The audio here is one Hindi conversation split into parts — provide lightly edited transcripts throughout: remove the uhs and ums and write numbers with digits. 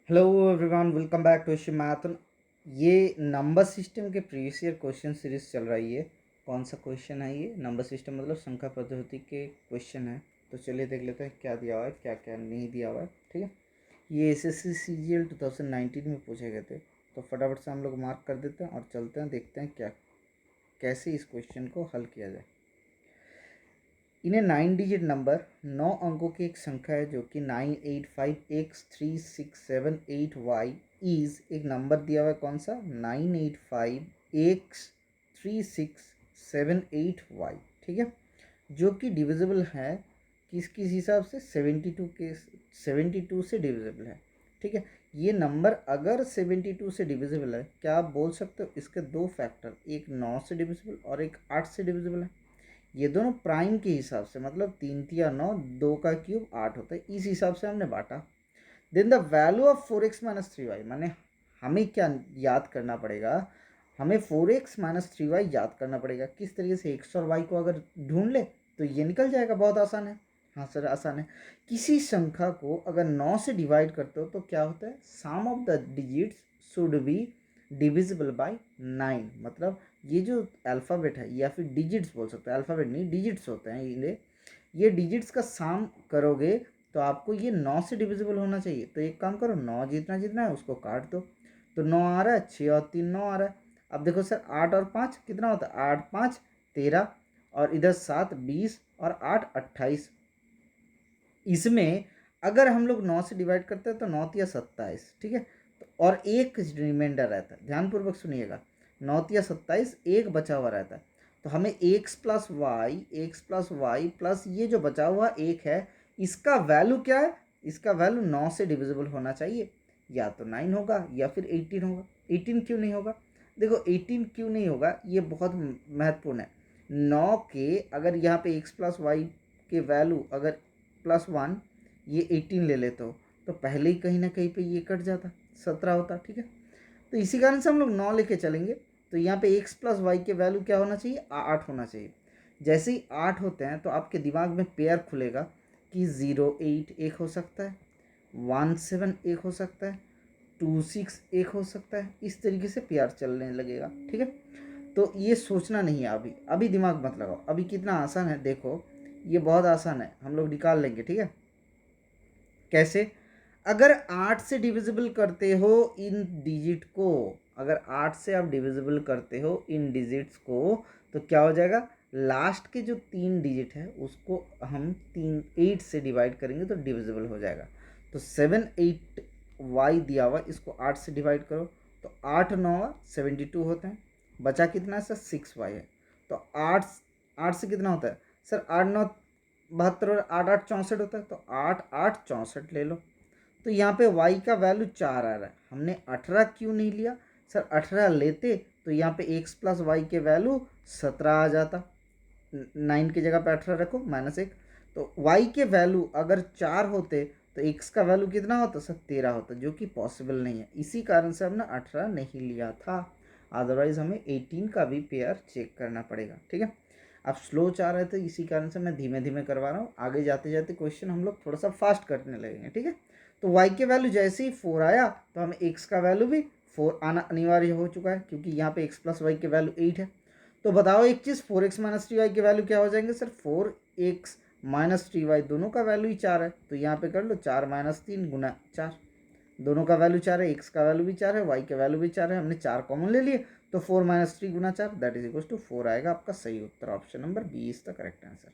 Hello everyone, welcome back to Asian मैथन। ये नंबर सिस्टम के प्रीवियस ईयर क्वेश्चन सीरीज चल रही है। कौन सा क्वेश्चन है ये? नंबर सिस्टम मतलब संख्या पद्धति के क्वेश्चन है। तो चलिए देख लेते हैं क्या दिया हुआ है, क्या क्या नहीं दिया हुआ है। ठीक है, ये एसएससी सीजीएल 2019 में पूछे गए थे। तो फटाफट से हम लोग मार्क कर देते हैं और चलते हैं, देखते हैं क्या कैसे इस क्वेश्चन को हल किया जाए। इन्हें 9 डिजिट नंबर 9 अंकों की एक संख्या है जो कि 985x3678y इज एक नंबर दिया हुआ है। कौन सा? 985x3678y। ठीक है, जो कि डिविजिबल है किस किस हिसाब से? 72 से डिविजिबल है। ठीक है, ये नंबर अगर 72 से डिविजिबल है, क्या आप बोल सकते हो इसके दो फैक्टर, एक 9 से डिविजिबल और एक 8 से डिविजिबल है। ये दोनों प्राइम के हिसाब से, मतलब 3 3 9, 2 का क्यूब 8 होता है, इस हिसाब से हमने बांटा। Then the value of 4x-3y, माने हमें क्या याद करना पड़ेगा? हमें 4x-3y याद करना पड़ेगा। किस तरीके से? x और y को अगर ढूंढ ले तो ये निकल जाएगा, बहुत आसान है। हाँ सर, आसान है। किसी संख्या को अगर 9 से डिवाइड करते हो तो क्या होता है? Sum of the digits should be divisible by 9। मतलब ये जो अल्फ़ाबेट है या फिर डिजिट्स बोल सकते हैं, अल्फ़ाबेट नहीं डिजिट्स होते हैं ये डिजिट्स का सम करोगे तो आपको ये 9 से डिविजिबल होना चाहिए। तो एक काम करो, 9 जितना जितना है उसको काट दो। तो 9 आ रहा है, 6 और 3 9 आ रहा है। अब देखो सर, 8 और 5 कितना होता है? 8 5 13, और इधर 7 20 और 8 28। इसमें अगर हम लोग 9 से डिवाइड करते हैं तो 9 या 27। ठीक है, तो और एक रिमाइंडर रहता है, ध्यानपूर्वक सुनिएगा। 9 या 27, एक बचा हुआ रहता है। तो हमें x+y प्लस ये जो बचा हुआ एक है, इसका वैल्यू क्या है? इसका वैल्यू 9 से डिविजिबल होना चाहिए। या तो 9 होगा या फिर 18 होगा। 18 क्यों नहीं होगा? देखो 18 क्यों नहीं होगा, ये बहुत महत्वपूर्ण है। 9 के अगर यहाँ पे x+y के वैल्यू अगर +1, ये 18 ले लेते हो तो पहले ही कहीं ना कहीं पे ये कट जाता, 17 होता। ठीक है, तो इसी कारण से हम लोग 9 लेके चलेंगे। तो यहाँ पे x+y के वैल्यू क्या होना चाहिए? 8 होना चाहिए। जैसे ही 8 होते हैं तो आपके दिमाग में पेयर खुलेगा कि 0 8 एक हो सकता है, 1 7 एक हो सकता है, 2 6 एक हो सकता है। इस तरीके से पेयर चलने लगेगा। ठीक है, तो ये सोचना नहीं है, अभी अभी दिमाग मत लगाओ। अभी कितना आसान है देखो, ये बहुत आसान है, हम लोग निकाल लेंगे। ठीक है, कैसे? अगर 8 से डिविजिबल करते हो इन डिजिट को, अगर 8 से आप डिविजिबल करते हो इन डिजिट्स को, तो क्या हो जाएगा? लास्ट के जो 3 डिजिट है उसको हम 8 से डिवाइड करेंगे तो डिविजिबल हो जाएगा। तो 7 8 वाई दिया हुआ, इसको 8 से डिवाइड करो तो 8 9 72 होते हैं। बचा कितना है सर? 6y है। तो 8 8 से कितना होता है सर? 8 9 72 और 8 8 64 होता है। तो 8 8 64 ले लो। तो यहाँ पे y का वैल्यू 4 आ रहा है, हमने 18 क्यों नहीं लिया? सर 18 लेते तो यहाँ पे x+y के वैल्यू 17 आ जाता। 9 की जगह पे 18 रखो, -1। तो y के वैल्यू अगर 4 होते तो x का वैल्यू कितना होता सर? 13 होता, जो कि पॉसिबल नहीं है। इसी कारण से हमने 18 नहीं लिया था। अदरवाइज हमें 18 का भी पेयर चेक करना पड़ेगा। ठीक है, आप स्लो चाह रहे थे, इसी कारण से मैं धीमे धीमे करवा रहा हूँ। आगे जाते जाते क्वेश्चन हम लोग थोड़ा सा फास्ट करने लगेंगे। ठीक है, तो y के वैल्यू जैसे ही 4 आया तो हमें x का वैल्यू भी 4 आना अनिवार्य हो चुका है, क्योंकि यहाँ पे x+y के वैल्यू 8 है। तो बताओ एक चीज़, 4x-3y के वैल्यू क्या हो जाएंगे सर? 4x-3y दोनों का वैल्यू ही 4 है। तो यहाँ पे कर लो 4 - 3 गुना 4, दोनों का वैल्यू 4 है, x का वैल्यू भी 4 है, y का वैल्यू भी 4 है। हमने 4 कॉमन ले लिए तो 4 - 3 गुना 4 दैट इज इक्वल टू 4 आएगा। आपका सही उत्तर option number B is the correct answer.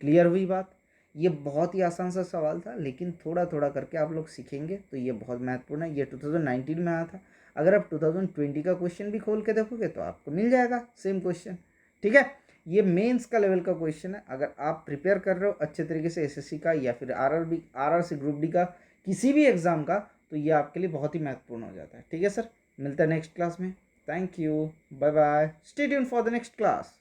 Clear हुई बात? ये बहुत ही आसान सा सवाल था, लेकिन थोड़ा थोड़ा करके आप लोग सीखेंगे तो ये बहुत महत्वपूर्ण है। ये 2019 में आया था। अगर आप 2020 का क्वेश्चन भी खोल के देखोगे तो आपको मिल जाएगा सेम क्वेश्चन। ठीक है, ये मेंस का लेवल का क्वेश्चन है। अगर आप प्रिपेयर कर रहे हो अच्छे तरीके से एसएससी का या फिर आरआरसी ग्रुप डी का, किसी भी एग्जाम का, तो ये आपके लिए बहुत ही महत्वपूर्ण हो जाता है। ठीक है सर, मिलता है नेक्स्ट क्लास में। Thank you, bye bye, stay tuned for the next class.